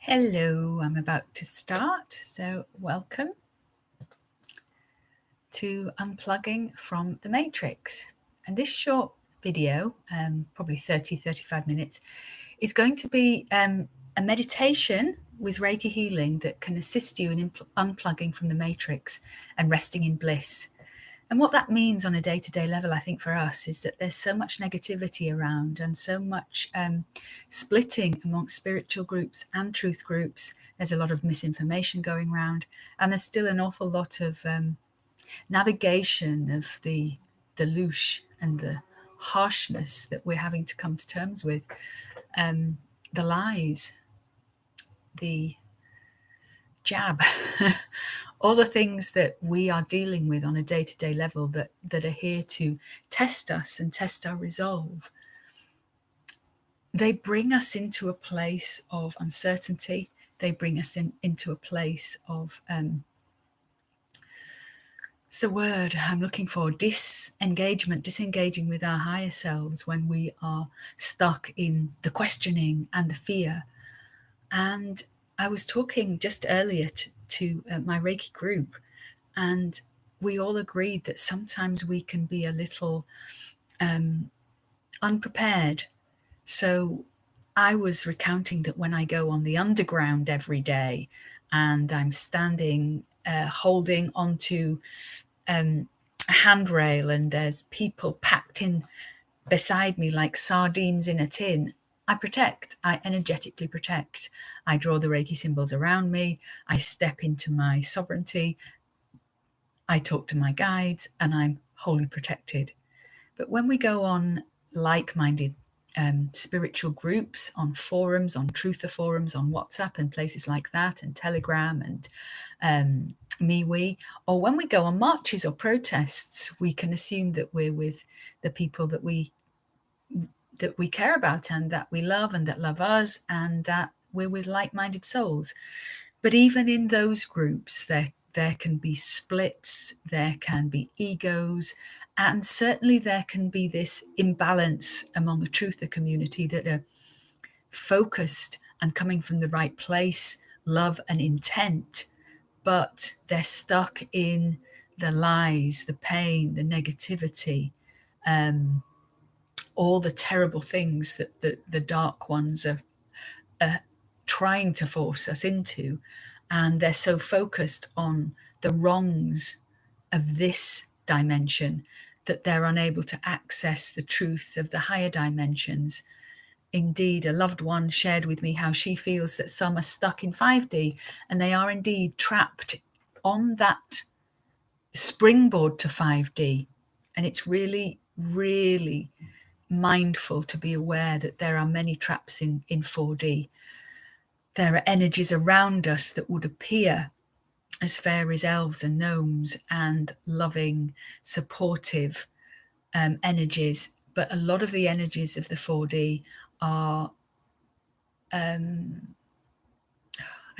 Hello, I'm about to start, so welcome to Unplugging from the Matrix. And this short video, probably 35 minutes, is going to be a meditation with Reiki healing that can assist you in unplugging from the Matrix and resting in bliss. And what that means on a day-to-day level, I think, for us is that there's so much negativity around and so much splitting amongst spiritual groups and truth groups. There's a lot of misinformation going around, and there's still an awful lot of navigation of the louche and the harshness that we're having to come to terms with, the lies, the jab, all the things that we are dealing with on a day-to-day level that are here to test us and test our resolve. They bring us into a place of uncertainty. They bring us into a place of it's the word I'm looking for, disengaging with our higher selves when we are stuck in the questioning and the fear. And I was talking just earlier to my Reiki group, and we all agreed that sometimes we can be a little unprepared. So I was recounting that when I go on the underground every day and I'm standing, holding onto a handrail, and there's people packed in beside me like sardines in a tin, I protect. I energetically protect. I draw the Reiki symbols around me. I step into my sovereignty. I talk to my guides, and I'm wholly protected. But when we go on like-minded spiritual groups, on forums, on truther forums, on WhatsApp and places like that, and Telegram and MeWe, or when we go on marches or protests, we can assume that we're with the people that we care about and that we love and that love us, and that we're with like-minded souls. But even in those groups, there can be splits, there can be egos, and certainly there can be this imbalance among the truther community that are focused and coming from the right place, love and intent, but they're stuck in the lies, the pain, the negativity, all the terrible things that the dark ones are trying to force us into. And they're so focused on the wrongs of this dimension that they're unable to access the truth of the higher dimensions. Indeed, a loved one shared with me how she feels that some are stuck in 5D, and they are indeed trapped on that springboard to 5D. And it's really, really mindful to be aware that there are many traps in 4D. There are energies around us that would appear as fairies, elves and gnomes, and loving, supportive energies. But a lot of the energies of the 4D are, I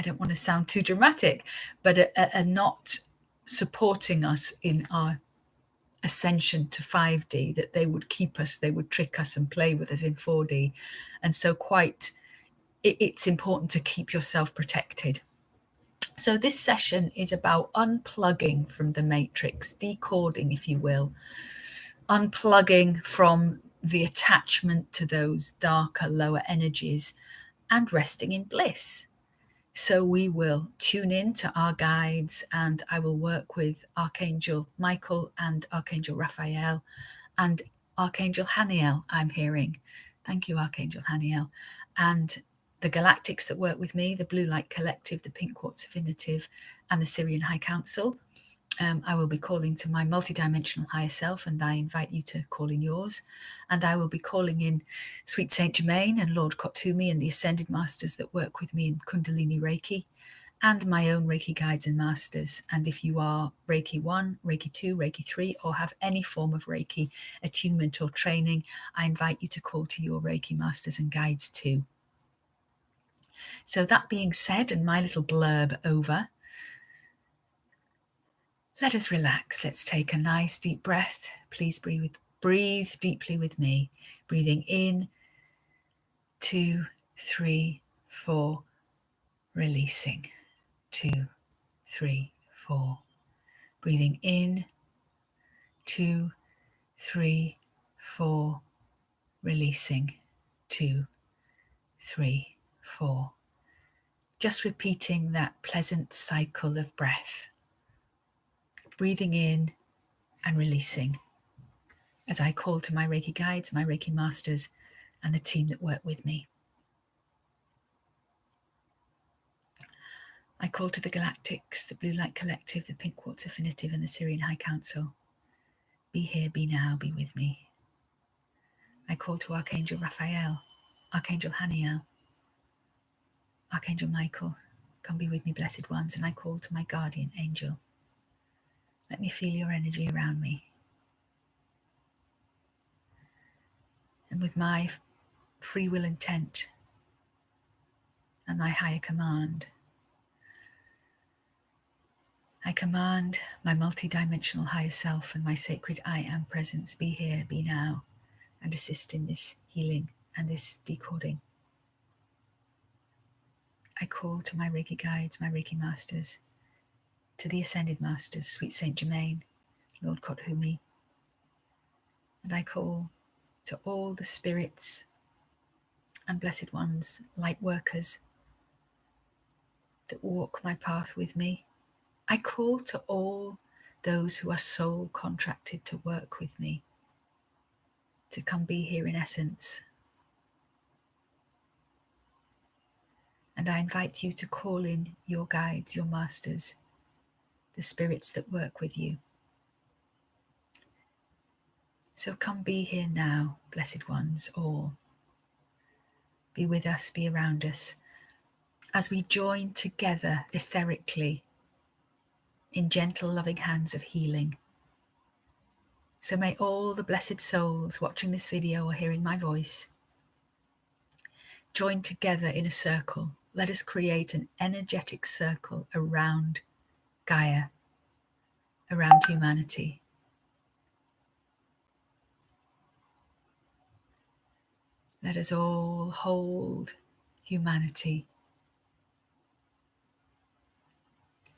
don't want to sound too dramatic, but are not supporting us in our ascension to 5D, that they would keep us, they would trick us and play with us in 4D. And so it's important to keep yourself protected. So this session is about unplugging from the matrix, decoding, if you will, unplugging from the attachment to those darker, lower energies, and resting in bliss. So we will tune in to our guides, and I will work with Archangel Michael and Archangel Raphael and Archangel Haniel, I'm hearing. Thank you, Archangel Haniel. And the galactics that work with me, the Blue Light Collective, the Pink Quartz Affinitive, and the Syrian High Council. I will be calling to my multidimensional higher self, and I invite you to call in yours. And I will be calling in Sweet Saint Germain and Lord Kotumi and the Ascended Masters that work with me in Kundalini Reiki, and my own Reiki guides and masters. And if you are Reiki 1, Reiki 2, Reiki 3, or have any form of Reiki attunement or training, I invite you to call to your Reiki masters and guides too. So that being said, and my little blurb over, let us relax. Let's take a nice deep breath. Please breathe deeply with me. Breathing in, 2, 3, 4. releasing. 2, 3, 4. Breathing in. 2, 3, 4. Releasing. 2, 3, 4. Just repeating that pleasant cycle of breath. Breathing in and releasing. As I call to my Reiki guides, my Reiki masters, and the team that work with me. I call to the Galactics, the Blue Light Collective, the Pink Quartz Affinitive, and the Syrian High Council. Be here, be now, be with me. I call to Archangel Raphael, Archangel Haniel, Archangel Michael. Come be with me, blessed ones. And I call to my guardian angel. Let me feel your energy around me. And with my free will intent and my higher command, I command my multidimensional higher self and my sacred I am presence, be here, be now, and assist in this healing and this decoding. I call to my Reiki guides, my Reiki masters, to the Ascended Masters, Sweet Saint Germain, Lord Kothumi, and I call to all the spirits and blessed ones, light workers that walk my path with me. I call to all those who are soul contracted to work with me, to come be here in essence. And I invite you to call in your guides, your masters, the spirits that work with you. So come be here now, blessed ones, all. Be with us, be around us, as we join together etherically in gentle, loving hands of healing. So may all the blessed souls watching this video or hearing my voice join together in a circle. Let us create an energetic circle around Gaia, around humanity. Let us all hold humanity.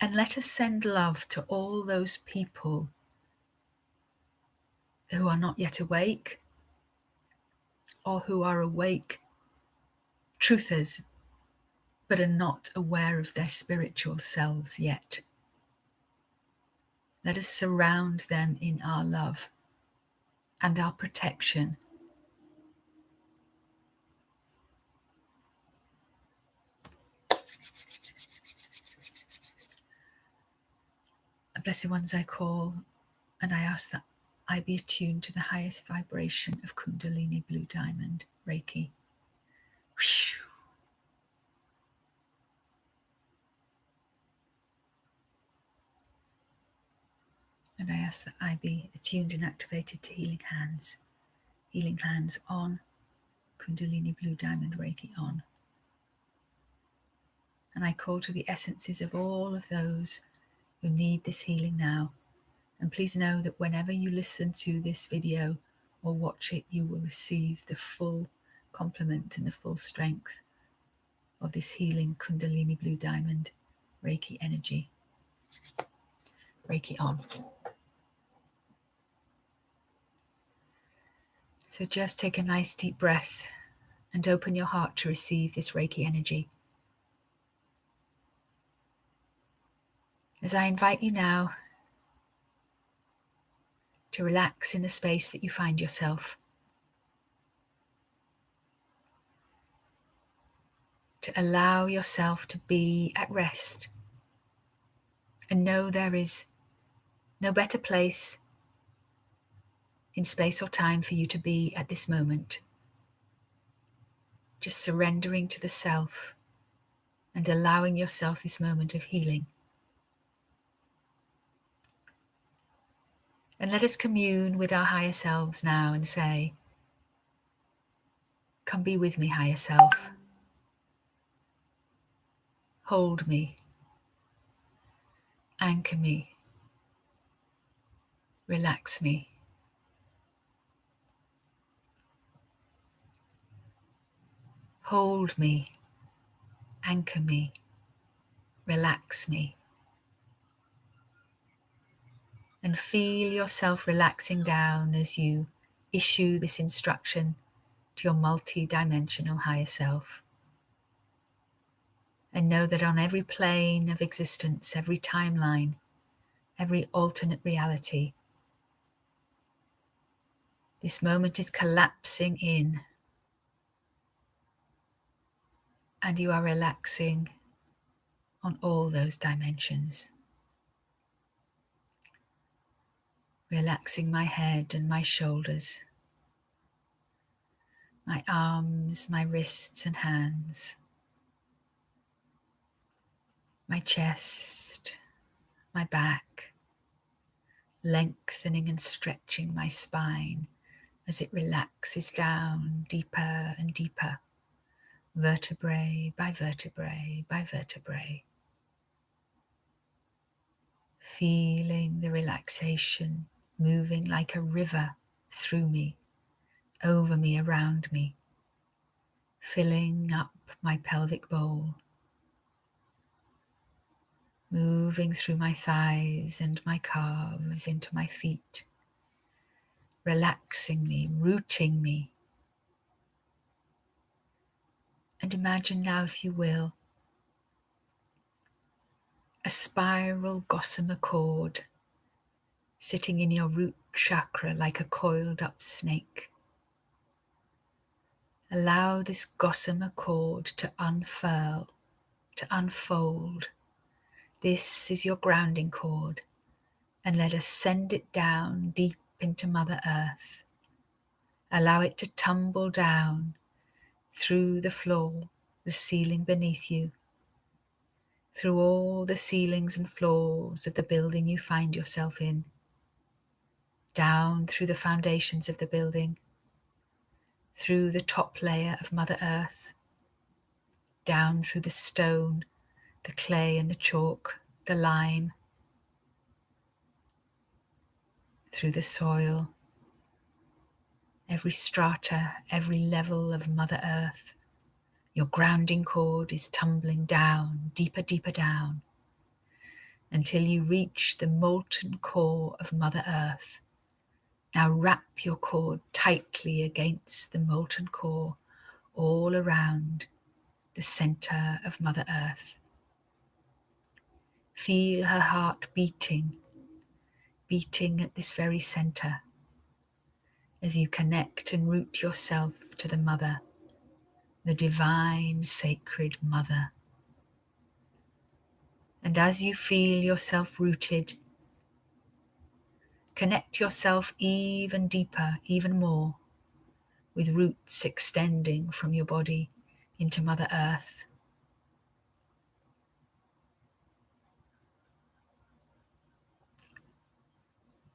And let us send love to all those people who are not yet awake, or who are awake truthers but are not aware of their spiritual selves yet. Let us surround them in our love and our protection. Blessed ones, I call and I ask that I be attuned to the highest vibration of Kundalini Blue Diamond Reiki. And I ask that I be attuned and activated to healing hands on, Kundalini Blue Diamond Reiki on. And I call to the essences of all of those who need this healing now. And please know that whenever you listen to this video or watch it, you will receive the full complement and the full strength of this healing Kundalini Blue Diamond Reiki energy. Reiki on. So just take a nice deep breath and open your heart to receive this Reiki energy. As I invite you now to relax in the space that you find yourself, to allow yourself to be at rest and know there is no better place in space or time for you to be at this moment. Just surrendering to the self and allowing yourself this moment of healing. And let us commune with our higher selves now and say, come be with me, higher self. Hold me. Anchor me. Relax me. Hold me. Anchor me. relax me. And feel yourself relaxing down as you issue this instruction to your multi-dimensional higher self. And know that on every plane of existence, every timeline, every alternate reality, this moment is collapsing in, and you are relaxing on all those dimensions. Relaxing my head and my shoulders, my arms, my wrists and hands, my chest, my back, lengthening and stretching my spine as it relaxes down deeper and deeper, vertebrae by vertebrae by vertebrae. Feeling the relaxation moving like a river through me, over me, around me, filling up my pelvic bowl, moving through my thighs and my calves into my feet, relaxing me, rooting me. And imagine now, if you will, a spiral gossamer cord sitting in your root chakra like a coiled up snake. Allow this gossamer cord to unfurl, to unfold. This is your grounding cord, and let us send it down deep into Mother Earth. Allow it to tumble down through the floor, the ceiling beneath you, through all the ceilings and floors of the building you find yourself in, down through the foundations of the building, through the top layer of Mother Earth, down through the stone, the clay and the chalk, the lime, through the soil, every strata, every level of Mother Earth. Your grounding cord is tumbling down, deeper, deeper down, until you reach the molten core of Mother Earth. Now wrap your cord tightly against the molten core, all around the center of Mother Earth. Feel her heart beating at this very center, as you connect and root yourself to the Mother, the divine, sacred Mother. And as you feel yourself rooted, connect yourself even deeper, even more, with roots extending from your body into Mother Earth.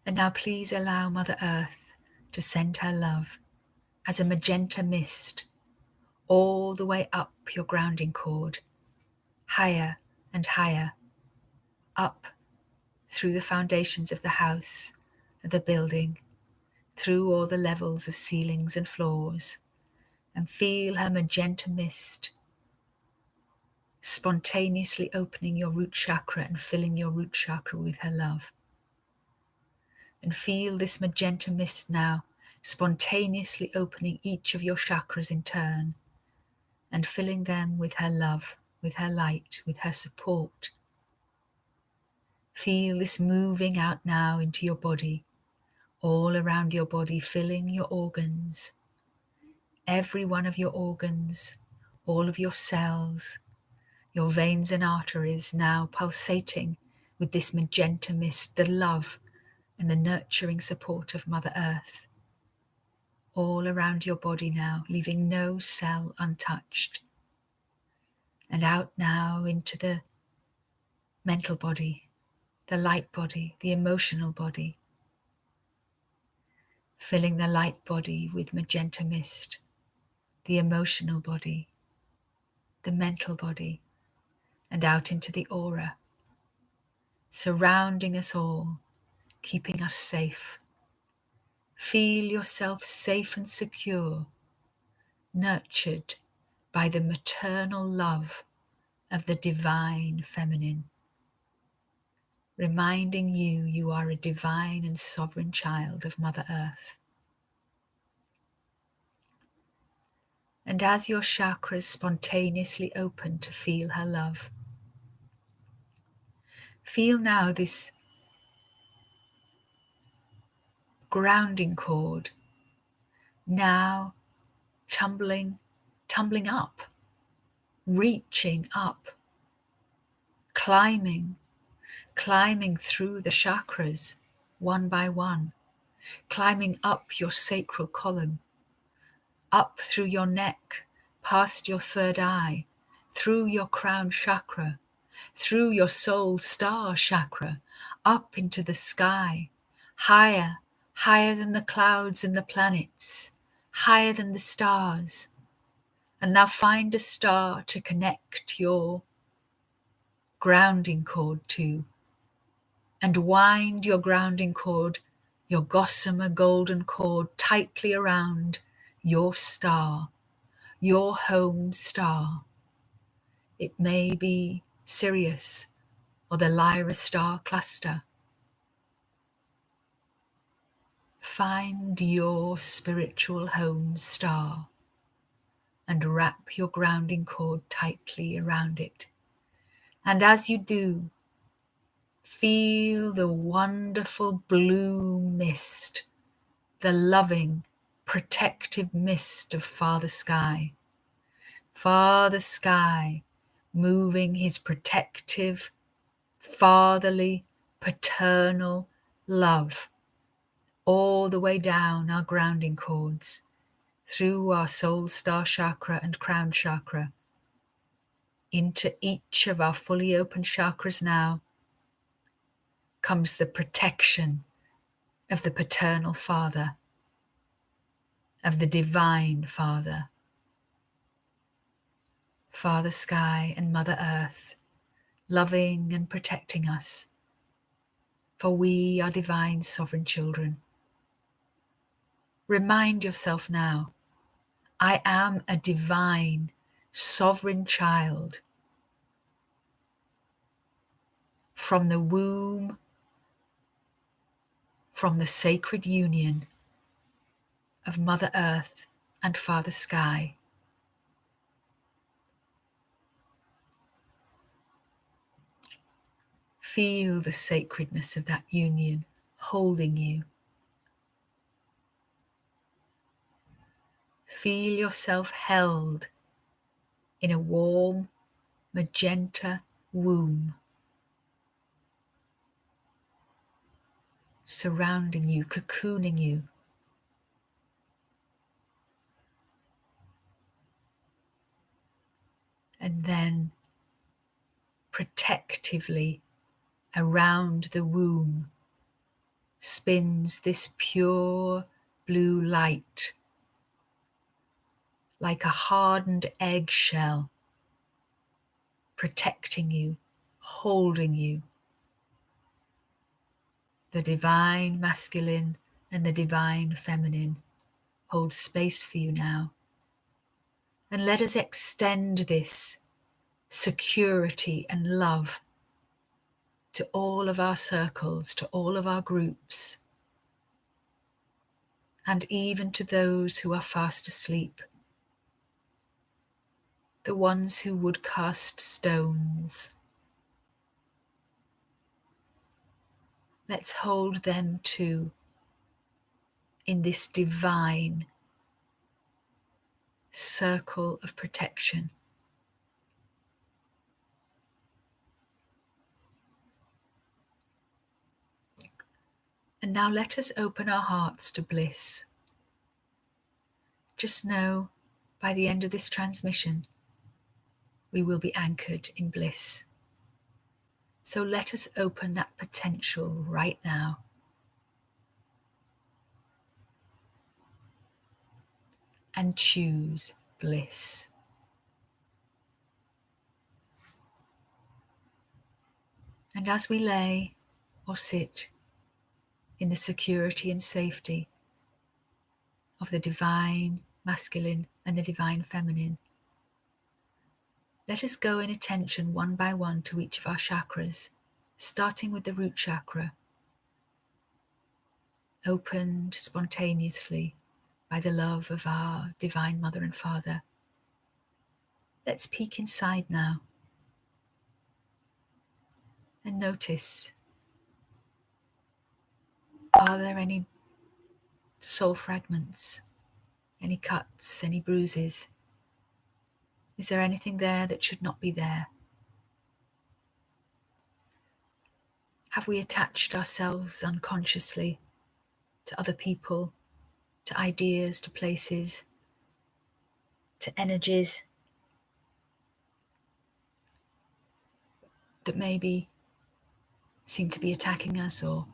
And now please allow Mother Earth to send her love as a magenta mist all the way up your grounding cord, higher and higher, up through the foundations of the house, of the building, through all the levels of ceilings and floors, and feel her magenta mist spontaneously opening your root chakra and filling your root chakra with her love. And feel this magenta mist now spontaneously opening each of your chakras in turn and filling them with her love, with her light, with her support. Feel this moving out now into your body, all around your body, filling your organs, every one of your organs, all of your cells, your veins and arteries now pulsating with this magenta mist, the love and the nurturing support of Mother Earth. All around your body now, leaving no cell untouched. And out now into the mental body, the light body, the emotional body. Filling the light body with magenta mist, the emotional body, the mental body, and out into the aura, surrounding us all, keeping us safe. Feel yourself safe and secure, nurtured by the maternal love of the divine feminine, reminding you you are a divine and sovereign child of Mother Earth. And as your chakras spontaneously open to feel her love, feel now this grounding cord now tumbling up, reaching up, climbing through the chakras one by one, climbing up your sacral column, up through your neck, past your third eye, through your crown chakra, through your soul star chakra, up into the sky, higher than the clouds and the planets, higher than the stars. And now find a star to connect your grounding cord to, and wind your grounding cord, your gossamer golden cord, tightly around your star, your home star. It may be Sirius or the Lyra star cluster. Find your spiritual home star and wrap your grounding cord tightly around it. And as you do, feel the wonderful blue mist, the loving, protective mist of Father Sky. Father Sky moving his protective, fatherly, paternal love all the way down our grounding cords, through our soul star chakra and crown chakra, into each of our fully open chakras now comes the protection of the paternal Father, of the divine Father, Father Sky and Mother Earth, loving and protecting us, for we are divine sovereign children. Remind yourself now, I am a divine sovereign child from the womb, from the sacred union of Mother Earth and Father Sky. Feel the sacredness of that union holding you. Feel yourself held in a warm, magenta womb, surrounding you, cocooning you. And then protectively around the womb spins this pure blue light, like a hardened eggshell, protecting you, holding you. The divine masculine and the divine feminine hold space for you now. And let us extend this security and love to all of our circles, to all of our groups, and even to those who are fast asleep, the ones who would cast stones. Let's hold them too in this divine circle of protection. And now let us open our hearts to bliss. Just know, by the end of this transmission, we will be anchored in bliss. So let us open that potential right now. And choose bliss. And as we lay or sit in the security and safety of the divine masculine and the divine feminine, Let us go in attention one by one to each of our chakras, starting with the root chakra, opened spontaneously by the love of our Divine Mother and Father. Let's peek inside now and notice, are there any soul fragments, any cuts, any bruises? Is there anything there that should not be there? Have we attached ourselves unconsciously to other people, to ideas, to places, to energies that maybe seem to be attacking us or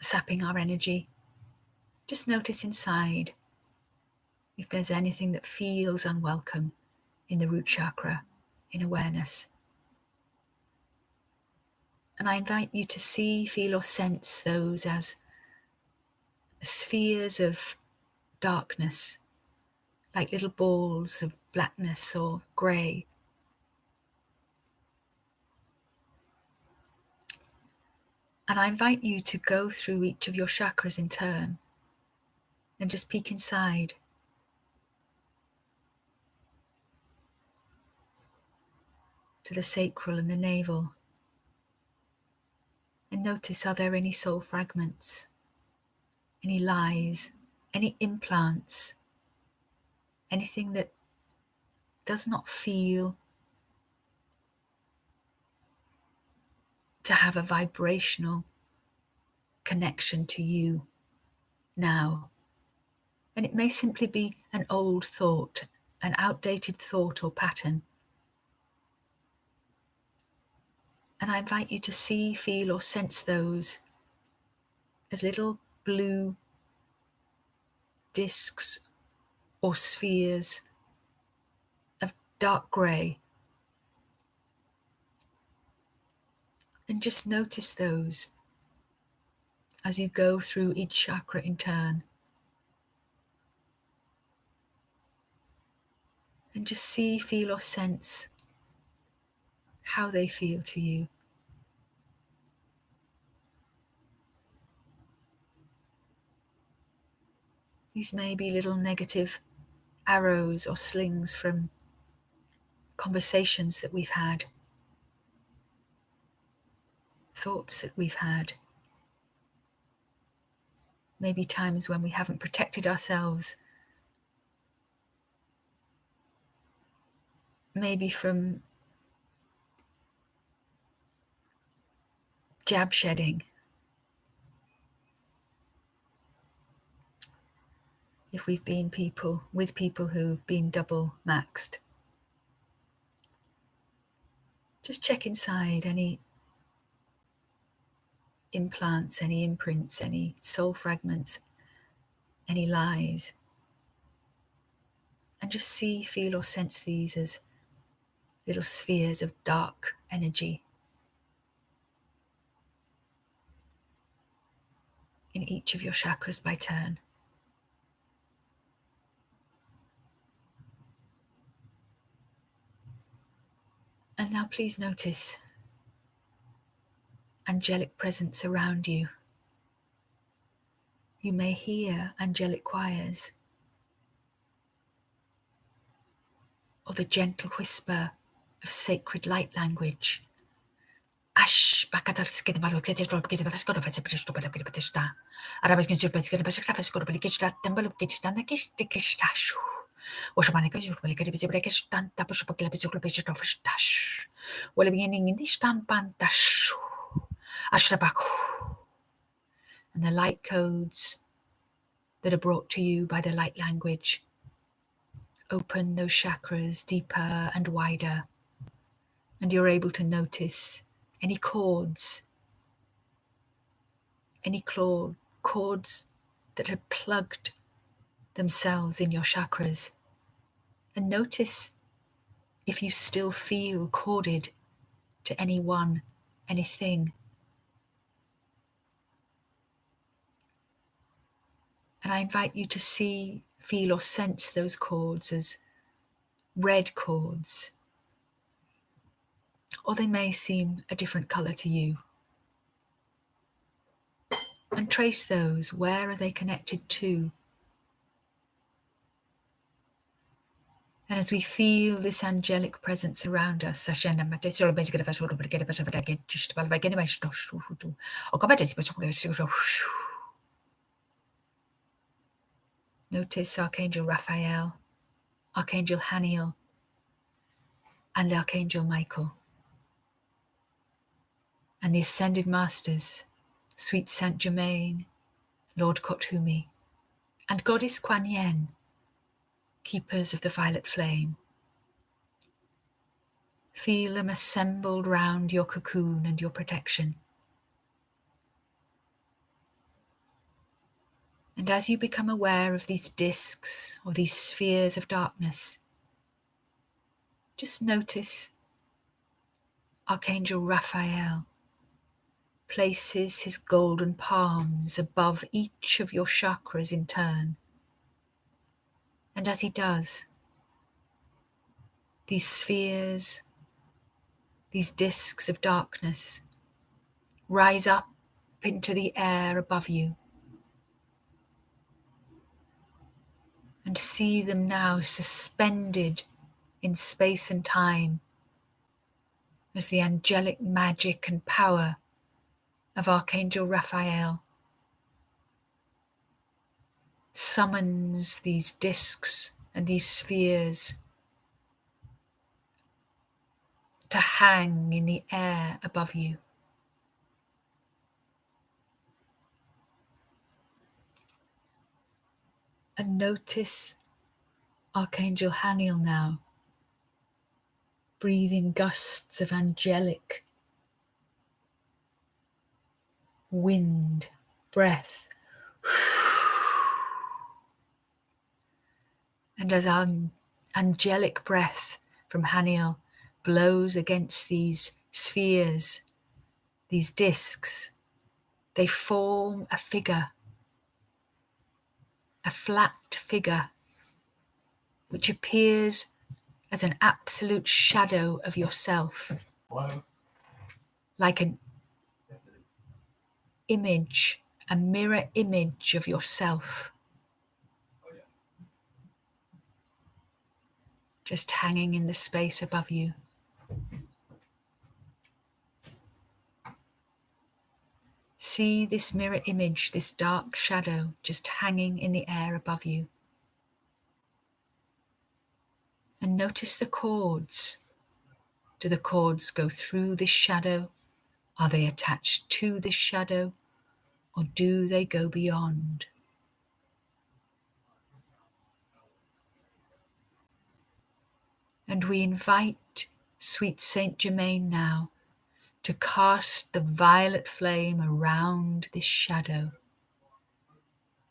sapping our energy? Just notice inside if there's anything that feels unwelcome in the root chakra, in awareness. And I invite you to see, feel, or sense those as spheres of darkness, like little balls of blackness or grey. And I invite you to go through each of your chakras in turn and just peek inside. To the sacral and the navel. And notice, are there any soul fragments, any lies, any implants, anything that does not feel to have a vibrational connection to you now? And it may simply be an old thought, an outdated thought or pattern. And I invite you to see, feel, or sense those as little blue discs or spheres of dark grey. And just notice those as you go through each chakra in turn. And just see, feel, or sense how they feel to you. These may be little negative arrows or slings from conversations that we've had, thoughts that we've had, maybe times when we haven't protected ourselves, maybe from jab shedding. If we've been with people who've been double maxed. Just check inside any implants, any imprints, any soul fragments, any lies. And just see, feel, or sense these as little spheres of dark energy in each of your chakras by turn. And now please notice angelic presence around you. You may hear angelic choirs or the gentle whisper of sacred light language. Ash bakatavskid balukete robkete bataskodovatse pristopatapitapatista. Arabaskin surpetskid basakafaskodopalikichta tembalukitstanakistikishtashu. Oshamanakajurbalikatibisibrekistan tapusupakilabisuklopishitofishtash. Well, beginning in this tampantashu. Ashrabaku. And the light codes that are brought to you by the light language. Open those chakras deeper and wider, and you're able to notice any cords, cords that have plugged themselves in your chakras. And notice if you still feel corded to anyone, anything. And I invite you to see, feel, or sense those cords as red cords, or they may seem a different colour to you. And trace those. Where are they connected to? And as we feel this angelic presence around us, notice Archangel Raphael, Archangel Haniel, and Archangel Michael, and the Ascended Masters, Sweet Saint Germain, Lord Kothumi, and Goddess Kuan Yin, keepers of the violet flame. Feel them assembled round your cocoon and your protection. And as you become aware of these discs or these spheres of darkness, just notice Archangel Raphael places his golden palms above each of your chakras in turn. And as he does, these spheres, these discs of darkness, rise up into the air above you. And see them now suspended in space and time as the angelic magic and power of Archangel Raphael summons these discs and these spheres to hang in the air above you. And notice Archangel Haniel now breathing gusts of angelic wind, breath. And as angelic breath from Haniel blows against these spheres, these discs, they form a figure, a flat figure, which appears as an absolute shadow of yourself, like an image, a mirror image of yourself, just hanging in the space above you. See this mirror image, this dark shadow just hanging in the air above you. And notice the cords. Do the cords go through this shadow? Are they attached to this shadow? Or do they go beyond? And we invite Sweet Saint Germain now to cast the violet flame around this shadow.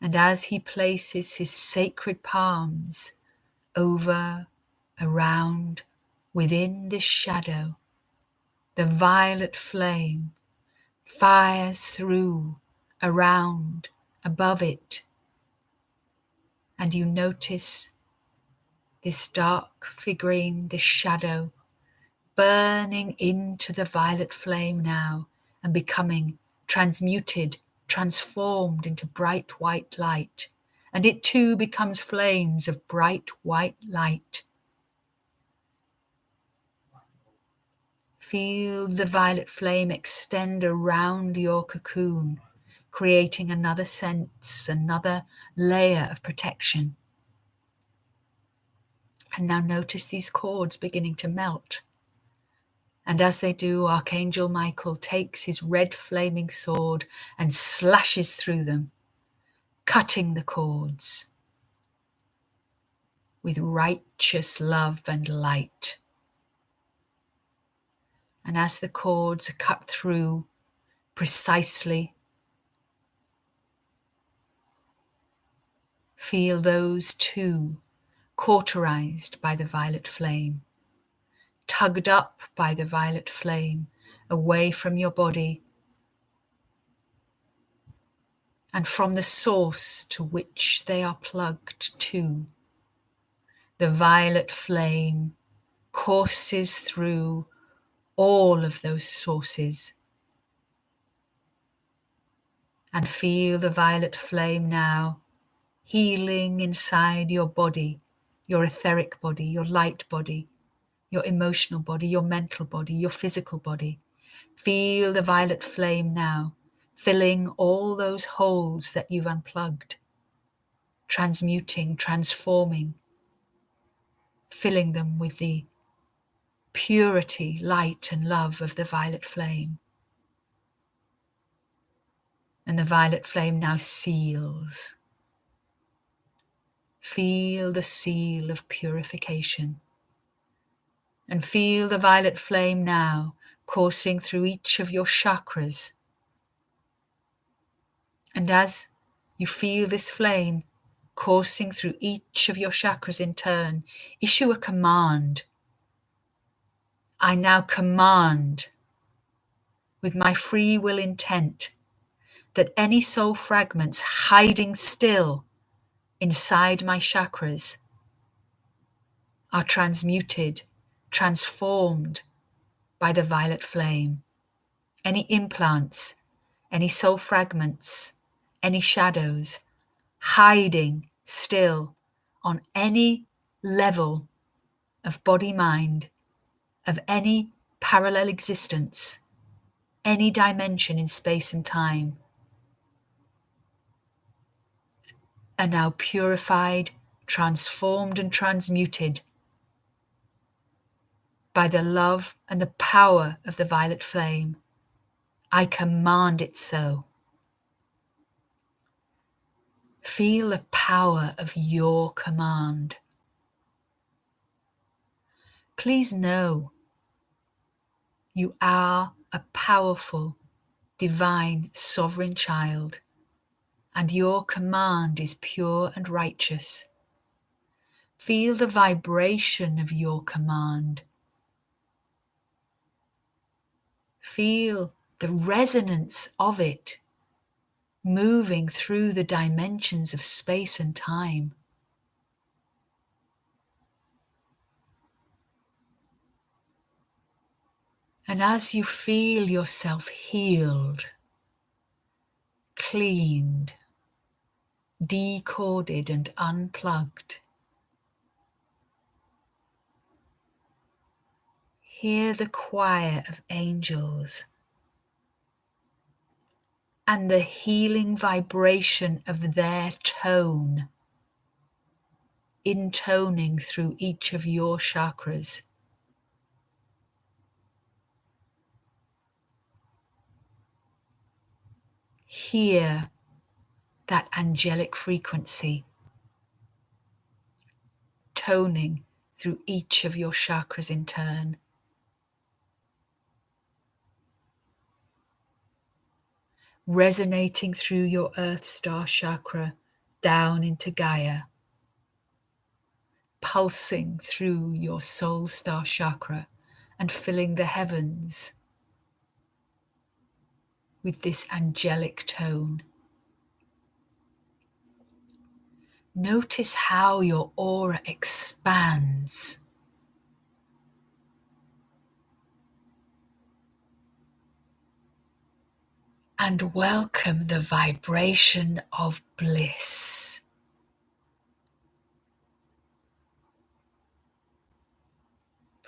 And as he places his sacred palms over, around, within this shadow, the violet flame fires through, around, above it. And you notice this dark figurine, this shadow, burning into the violet flame now and becoming transmuted, transformed into bright white light. And it too becomes flames of bright white light. Feel the violet flame extend around your cocoon, creating another sense, another layer of protection. And now notice these cords beginning to melt. And as they do, Archangel Michael takes his red flaming sword and slashes through them, cutting the cords with righteous love and light. And as the cords are cut through precisely, feel those too cauterized by the violet flame, tugged up by the violet flame away from your body and from the source to which they are plugged to, The violet flame courses through all of those sources. And feel the violet flame now healing inside your body, your etheric body, your light body, your emotional body, your mental body, your physical body. Feel the violet flame now filling all those holes that you've unplugged, transmuting, transforming, filling them with the purity, light and love of the violet flame. And the violet flame now seals. Feel the seal of purification. And feel the violet flame now coursing through each of your chakras. And as you feel this flame coursing through each of your chakras in turn, issue a command. I now command, with my free will intent, that any soul fragments hiding still inside my chakras are transmuted, transformed by the violet flame. Any implants, any soul fragments, any shadows hiding still on any level of body-mind, of any parallel existence, any dimension in space and time, are now purified, transformed and transmuted by the love and the power of the violet flame. I command it so. Feel the power of your command. Please know you are a powerful, divine, sovereign child, and your command is pure and righteous. Feel the vibration of your command. Feel the resonance of it moving through the dimensions of space and time. And as you feel yourself healed, cleaned, decoded and unplugged, hear the choir of angels and the healing vibration of their tone intoning through each of your chakras. Hear that angelic frequency toning through each of your chakras in turn. Resonating through your Earth Star chakra down into Gaia. Pulsing through your Soul Star chakra and filling the heavens with this angelic tone. Notice how your aura expands. And welcome the vibration of bliss.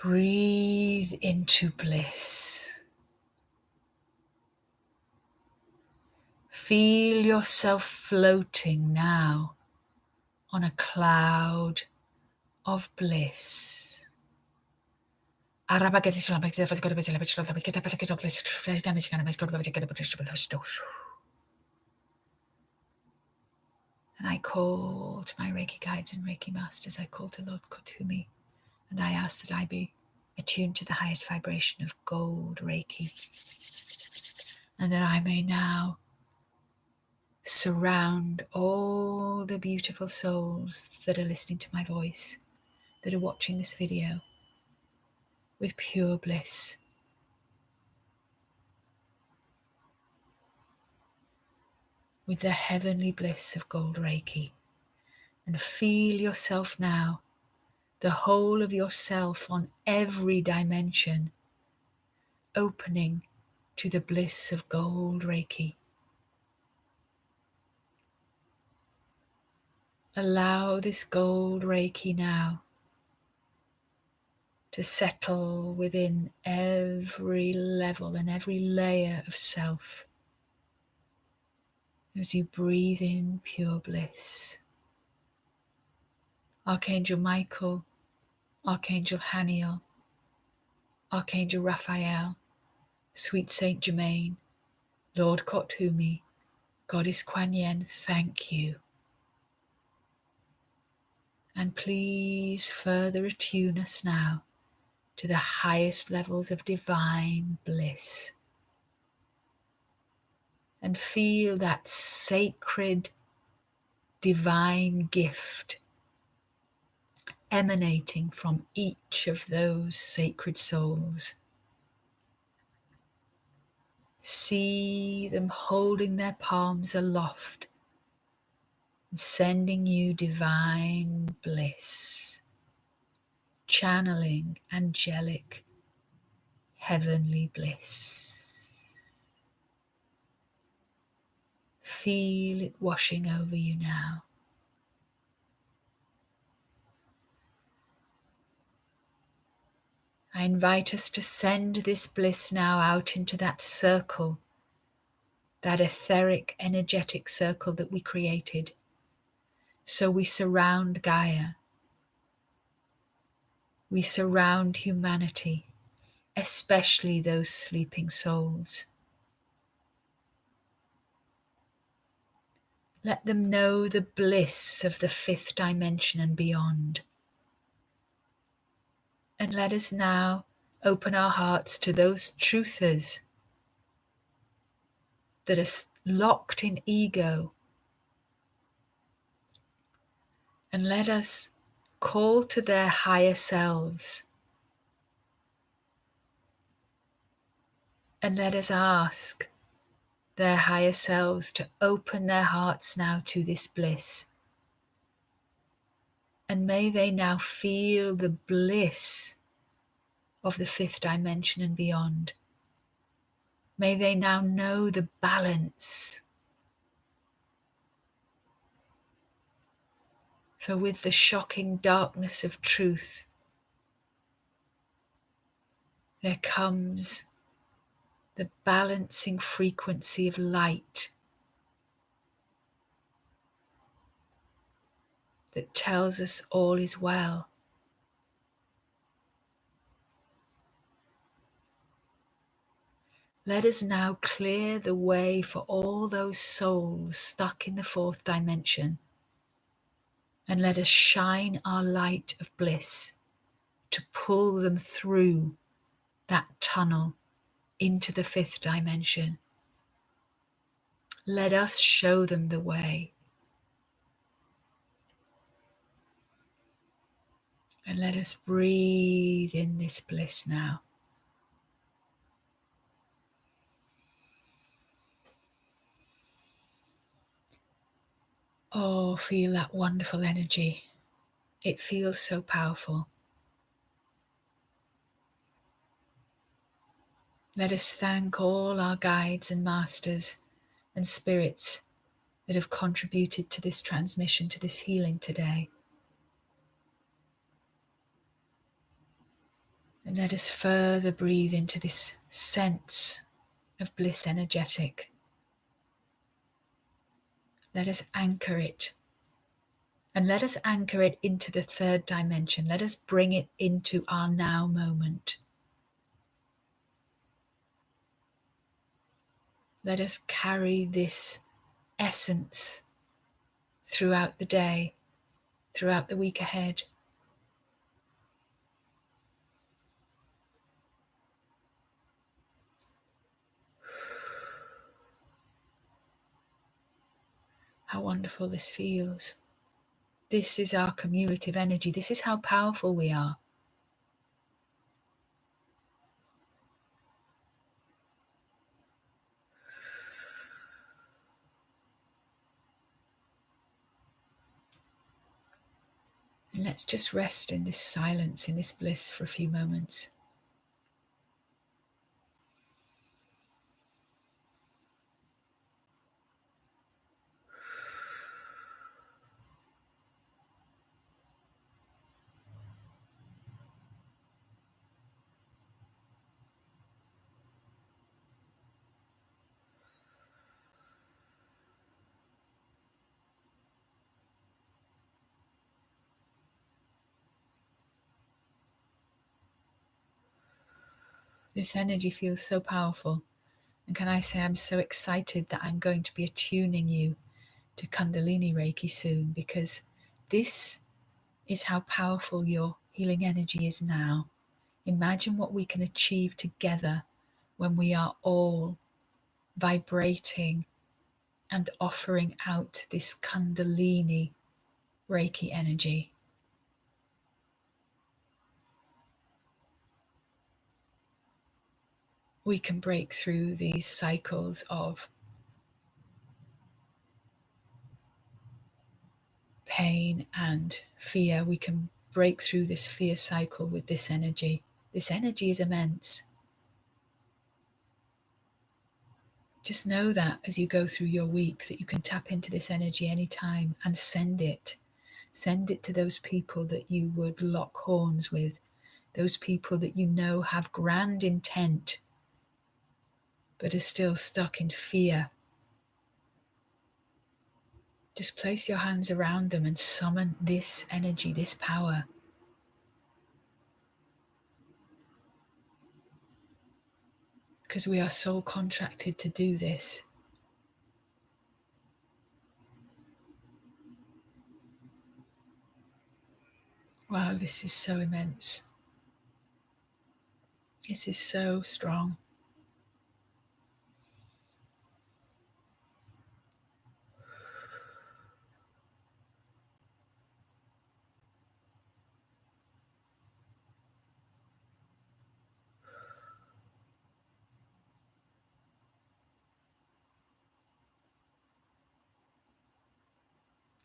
Breathe into bliss. Feel yourself floating now on a cloud of bliss. And I call to my Reiki guides and Reiki masters, I call to Lord Kotumi, and I ask that I be attuned to the highest vibration of gold Reiki, and that I may now surround all the beautiful souls that are listening to my voice, that are watching this video, with pure bliss. With the heavenly bliss of gold Reiki. And feel yourself now the whole of yourself on every dimension, opening to the bliss of gold Reiki. Allow this gold Reiki now to settle within every level and every layer of self as you breathe in pure bliss. Archangel Michael, Archangel Haniel, Archangel Raphael, Sweet Saint Germain, Lord Kothumi, Goddess Kuan Yin, thank you. And please further attune us now to the highest levels of divine bliss. And feel that sacred divine gift emanating from each of those sacred souls. See them holding their palms aloft and sending you divine bliss, channeling angelic heavenly bliss. Feel it washing over you now. I invite us to send this bliss now out into that circle, that etheric, energetic circle that we created. So we surround Gaia. We surround humanity, especially those sleeping souls. Let them know the bliss of the fifth dimension and beyond. And let us now open our hearts to those truthers that are locked in ego. And let us call to their higher selves. And let us ask their higher selves to open their hearts now to this bliss. And may they now feel the bliss of the fifth dimension and beyond. May they now know the balance. For with the shocking darkness of truth, there comes the balancing frequency of light that tells us all is well. Let us now clear the way for all those souls stuck in the fourth dimension, and let us shine our light of bliss to pull them through that tunnel into the fifth dimension. Let us show them the way. And let us breathe in this bliss now. Oh, feel that wonderful energy. It feels so powerful. Let us thank all our guides and masters and spirits that have contributed to this transmission, to this healing today. And let us further breathe into this sense of bliss energetic. Let us anchor it. And let us anchor it into the third dimension. Let us bring it into our now moment. Let us carry this essence throughout the day, throughout the week ahead. How wonderful this feels. This is our cumulative energy. This is how powerful we are. let's just rest in this silence, in this bliss for a few moments. This energy feels so powerful. And can I say, I'm so excited that I'm going to be attuning you to Kundalini Reiki soon, because this is how powerful your healing energy is now. Imagine what we can achieve together when we are all vibrating and offering out this Kundalini Reiki energy. We can break through these cycles of pain and fear. We can break through this fear cycle with this energy. This energy is immense. Just know that as you go through your week, that you can tap into this energy anytime and send it. Send it to those people that you would lock horns with, those people that you know have grand intent but are still stuck in fear. Just place your hands around them and summon this energy, this power. Because we are soul contracted to do this. Wow, this is so immense. This is so strong.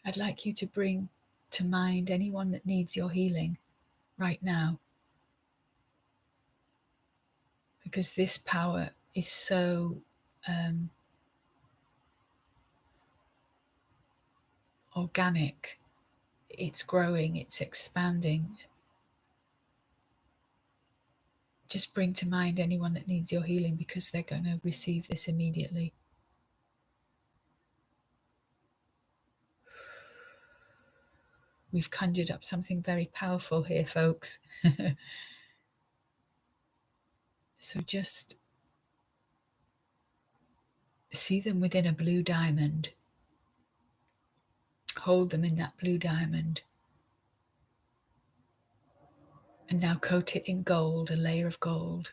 I'd like you to bring to mind anyone that needs your healing right now. Because this power is so organic. It's growing, it's expanding. Just bring to mind anyone that needs your healing, because they're going to receive this immediately. We've conjured up something very powerful here, folks. So just see them within a blue diamond. Hold them in that blue diamond. And now coat it in gold, a layer of gold.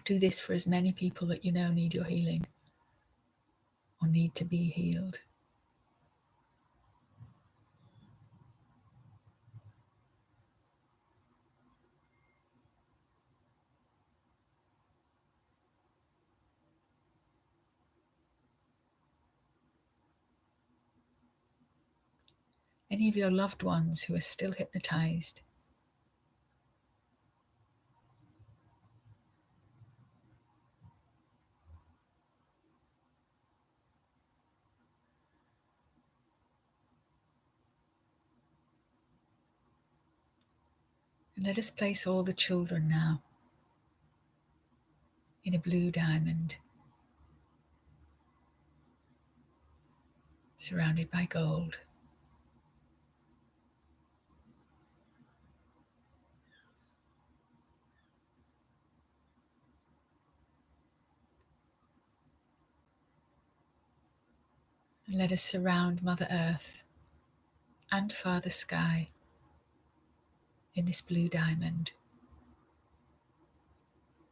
Do this for as many people that you know need your healing or need to be healed. Any of your loved ones who are still hypnotized, and let us place all the children now in a blue diamond, surrounded by gold. And let us surround Mother Earth and Father Sky in this blue diamond,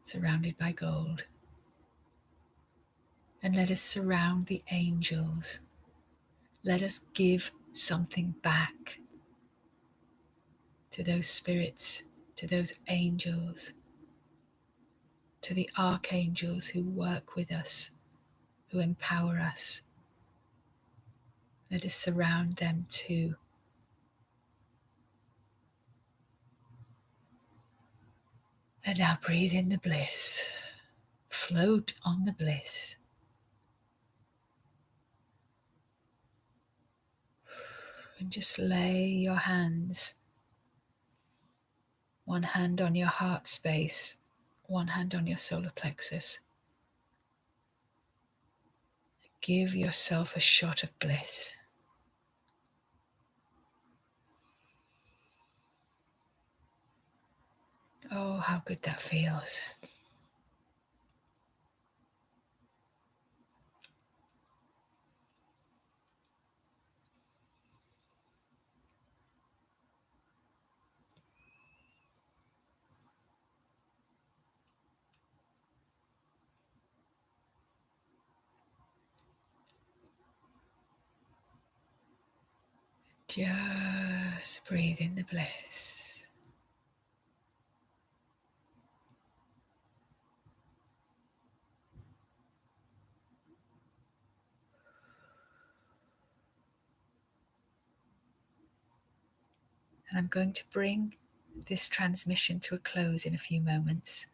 surrounded by gold. And let us surround the angels. Let us give something back to those spirits, to those angels, to the archangels who work with us, who empower us. Let us surround them too. And now breathe in the bliss. Float on the bliss. And just lay your hands, one hand on your heart space, one hand on your solar plexus. Give yourself a shot of bliss. Oh, how good that feels. Just breathe in the bliss. And I'm going to bring this transmission to a close in a few moments.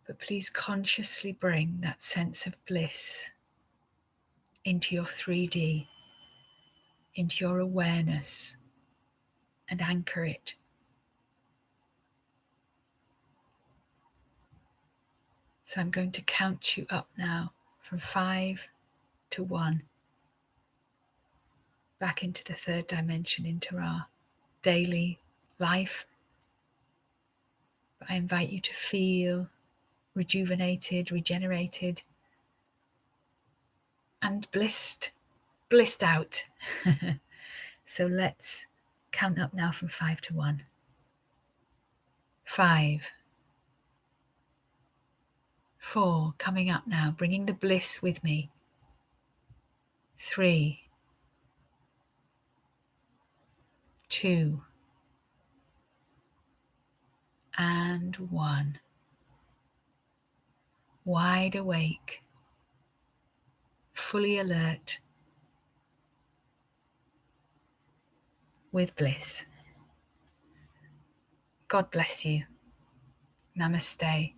But please consciously bring that sense of bliss into your 3D, into your awareness, and anchor it. So I'm going to count you up now from 5 to 1, back into the third dimension, into our daily life. But I invite you to feel rejuvenated, regenerated, and blissed out. So let's count up now from 5 to 1. 5, 4, coming up now, bringing the bliss with me. 3, 2, and 1. Wide awake, fully alert, with bliss. God bless you. Namaste.